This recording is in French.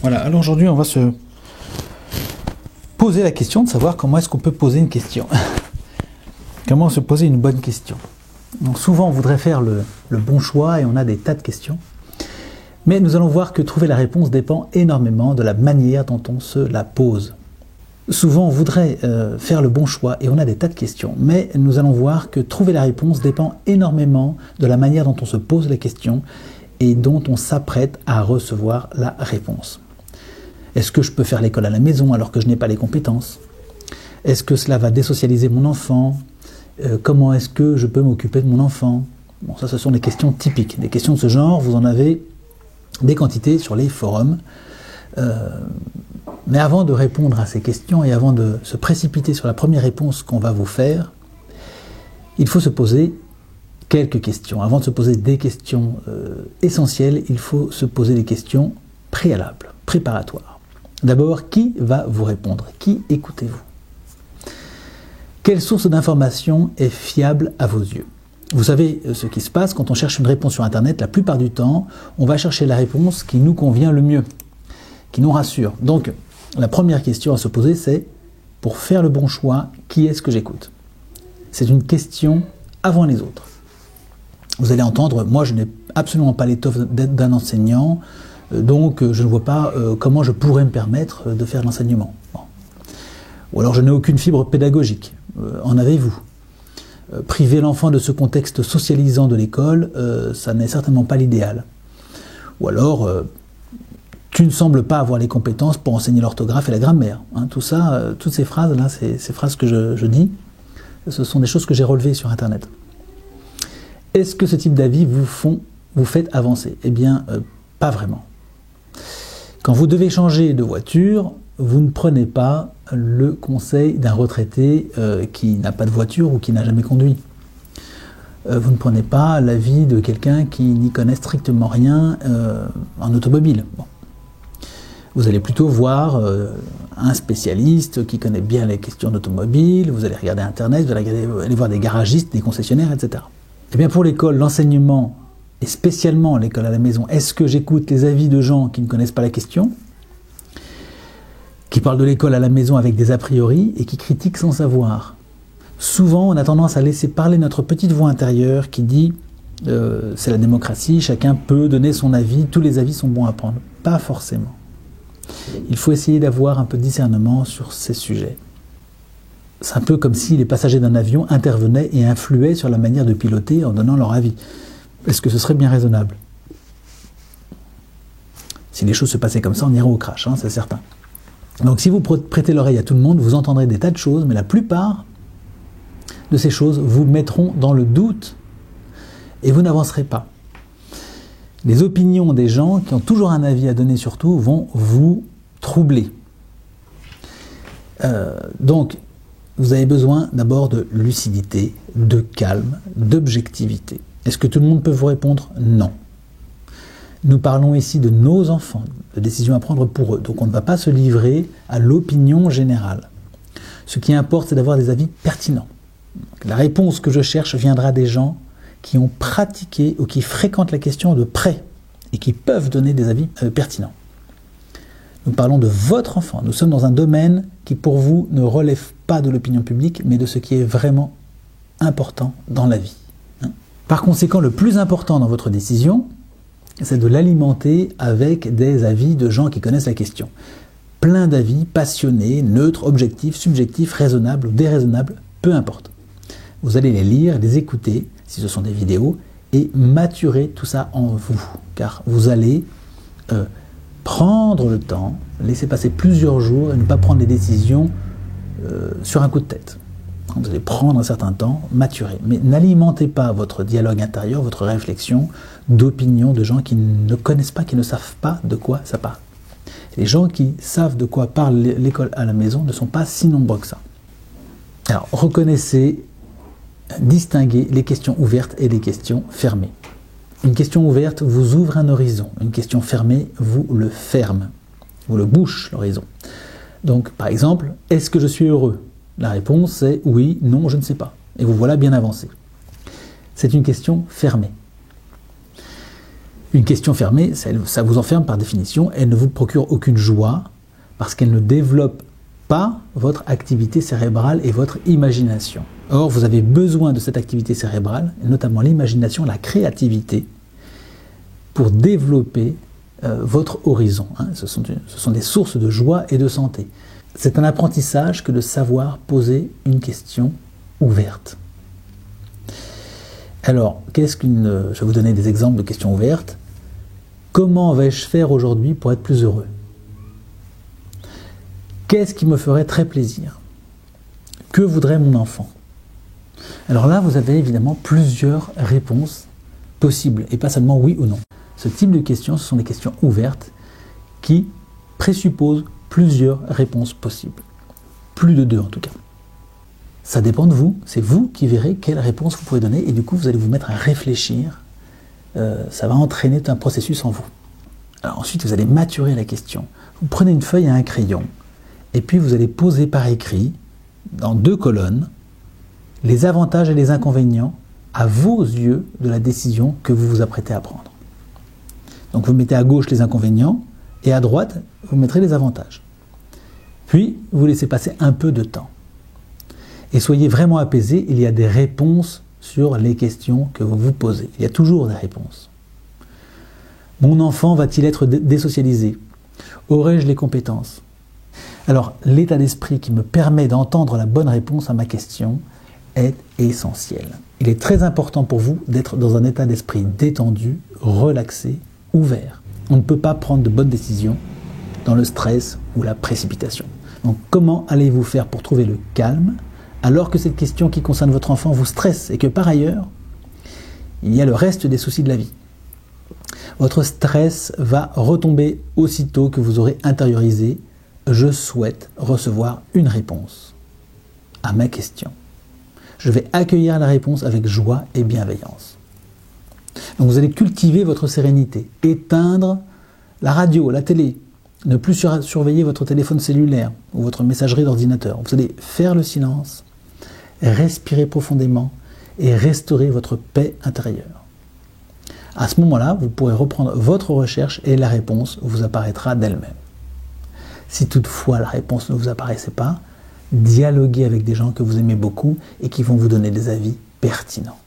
Voilà, alors aujourd'hui on va se poser la question de savoir comment est-ce qu'on peut poser une question. Comment se poser une bonne question. Donc souvent on voudrait faire le bon choix et on a des tas de questions. Mais nous allons voir que trouver la réponse dépend énormément de la manière dont on se la pose. Souvent on voudrait faire le bon choix et on a des tas de questions. Mais nous allons voir que trouver la réponse dépend énormément de la manière dont on se pose la question et dont on s'apprête à recevoir la réponse. Est-ce que je peux faire l'école à la maison alors que je n'ai pas les compétences? Est-ce que cela va désocialiser mon enfant? Comment est-ce que je peux m'occuper de mon enfant? Bon, ça, ce sont des questions typiques. Des questions de ce genre, vous en avez des quantités sur les forums. Mais avant de répondre à ces questions et avant de se précipiter sur la première réponse qu'on va vous faire, il faut se poser quelques questions. Avant de se poser des questions essentielles, il faut se poser des questions préalables, préparatoires. D'abord, qui va vous répondre? Qui écoutez-vous? Quelle source d'information est fiable à vos yeux? Vous savez ce qui se passe quand on cherche une réponse sur Internet, la plupart du temps, on va chercher la réponse qui nous convient le mieux, qui nous rassure. Donc, la première question à se poser, c'est, pour faire le bon choix, qui est-ce que j'écoute? C'est une question avant les autres. Vous allez entendre, moi je n'ai absolument pas l'étoffe d'être d'un enseignant, donc je ne vois pas comment je pourrais me permettre de faire l'enseignement. Bon. Ou alors je n'ai aucune fibre pédagogique. En avez-vous? Priver l'enfant de ce contexte socialisant de l'école, ça n'est certainement pas l'idéal. Ou alors, tu ne sembles pas avoir les compétences pour enseigner l'orthographe et la grammaire. Hein, tout ça, toutes ces phrases-là, ces phrases que je dis, ce sont des choses que j'ai relevées sur Internet. Est-ce que ce type d'avis vous fait avancer? Eh bien, pas vraiment. Quand vous devez changer de voiture, vous ne prenez pas le conseil d'un retraité qui n'a pas de voiture ou qui n'a jamais conduit. Vous ne prenez pas l'avis de quelqu'un qui n'y connaît strictement rien en automobile. Bon. Vous allez plutôt voir un spécialiste qui connaît bien les questions d'automobile, vous allez regarder Internet, vous allez aller voir des garagistes, des concessionnaires, etc. Eh bien pour l'école, l'enseignement, et spécialement l'école à la maison, est-ce que j'écoute les avis de gens qui ne connaissent pas la question, qui parlent de l'école à la maison avec des a priori et qui critiquent sans savoir? Souvent, on a tendance à laisser parler notre petite voix intérieure qui dit c'est la démocratie, chacun peut donner son avis, tous les avis sont bons à prendre. Pas forcément. Il faut essayer d'avoir un peu de discernement sur ces sujets. C'est un peu comme si les passagers d'un avion intervenaient et influaient sur la manière de piloter en donnant leur avis. Est-ce que ce serait bien raisonnable? Si les choses se passaient comme ça, on irait au crash, hein, c'est certain. Donc si vous prêtez l'oreille à tout le monde, vous entendrez des tas de choses, mais la plupart de ces choses vous mettront dans le doute et vous n'avancerez pas. Les opinions des gens qui ont toujours un avis à donner sur tout vont vous troubler. Donc, vous avez besoin d'abord de lucidité, de calme, d'objectivité. Est-ce que tout le monde peut vous répondre? Non. Nous parlons ici de nos enfants, de décisions à prendre pour eux. Donc on ne va pas se livrer à l'opinion générale. Ce qui importe, c'est d'avoir des avis pertinents. La réponse que je cherche viendra des gens qui ont pratiqué ou qui fréquentent la question de près et qui peuvent donner des avis pertinents. Nous parlons de votre enfant. Nous sommes dans un domaine qui, pour vous, ne relève pas de l'opinion publique, mais de ce qui est vraiment important dans la vie. Par conséquent, le plus important dans votre décision, c'est de l'alimenter avec des avis de gens qui connaissent la question. Plein d'avis, passionnés, neutres, objectifs, subjectifs, raisonnables ou déraisonnables, peu importe. Vous allez les lire, les écouter, si ce sont des vidéos, et maturer tout ça en vous. Car vous allez prendre le temps, laisser passer plusieurs jours et ne pas prendre des décisions sur un coup de tête. Vous allez prendre un certain temps, maturer. Mais n'alimentez pas votre dialogue intérieur, votre réflexion d'opinions de gens qui ne connaissent pas, qui ne savent pas de quoi ça parle. Les gens qui savent de quoi parle l'école à la maison ne sont pas si nombreux que ça. Alors, reconnaissez, distinguez les questions ouvertes et les questions fermées. Une question ouverte vous ouvre un horizon. Une question fermée vous le ferme, vous le bouche l'horizon. Donc, par exemple, est-ce que je suis heureux? La réponse est oui, non, je ne sais pas. Et vous voilà bien avancé. C'est une question fermée. Une question fermée, ça vous enferme par définition, elle ne vous procure aucune joie parce qu'elle ne développe pas votre activité cérébrale et votre imagination. Or, vous avez besoin de cette activité cérébrale, notamment l'imagination, la créativité, pour développer votre horizon. Ce sont des sources de joie et de santé. C'est un apprentissage que de savoir poser une question ouverte. Alors, je vais vous donner des exemples de questions ouvertes. Comment vais-je faire aujourd'hui pour être plus heureux? Qu'est-ce qui me ferait très plaisir? Que voudrait mon enfant? Alors là, vous avez évidemment plusieurs réponses possibles, et pas seulement oui ou non. Ce type de questions, ce sont des questions ouvertes qui présupposent plusieurs réponses possibles. Plus de 2 en tout cas. Ça dépend de vous, c'est vous qui verrez quelle réponse vous pouvez donner, et du coup vous allez vous mettre à réfléchir. Ça va entraîner un processus en vous. Alors ensuite, vous allez maturer la question. Vous prenez une feuille et un crayon, et puis vous allez poser par écrit, dans 2 colonnes, les avantages et les inconvénients à vos yeux de la décision que vous vous apprêtez à prendre. Donc vous mettez à gauche les inconvénients, et à droite, vous mettrez les avantages. Puis, vous laissez passer un peu de temps. Et soyez vraiment apaisé, il y a des réponses sur les questions que vous vous posez. Il y a toujours des réponses. Mon enfant va-t-il être désocialisé? Aurais-je les compétences? Alors, l'état d'esprit qui me permet d'entendre la bonne réponse à ma question est essentiel. Il est très important pour vous d'être dans un état d'esprit détendu, relaxé, ouvert. On ne peut pas prendre de bonnes décisions dans le stress ou la précipitation. Donc, comment allez-vous faire pour trouver le calme alors que cette question qui concerne votre enfant vous stresse et que par ailleurs, il y a le reste des soucis de la vie? Votre stress va retomber aussitôt que vous aurez intériorisé « Je souhaite recevoir une réponse à ma question ». Je vais accueillir la réponse avec joie et bienveillance. Donc vous allez cultiver votre sérénité, éteindre la radio, la télé, ne plus surveiller votre téléphone cellulaire ou votre messagerie d'ordinateur. Vous allez faire le silence, respirer profondément et restaurer votre paix intérieure. À ce moment-là, vous pourrez reprendre votre recherche et la réponse vous apparaîtra d'elle-même. Si toutefois la réponse ne vous apparaissait pas, dialoguez avec des gens que vous aimez beaucoup et qui vont vous donner des avis pertinents.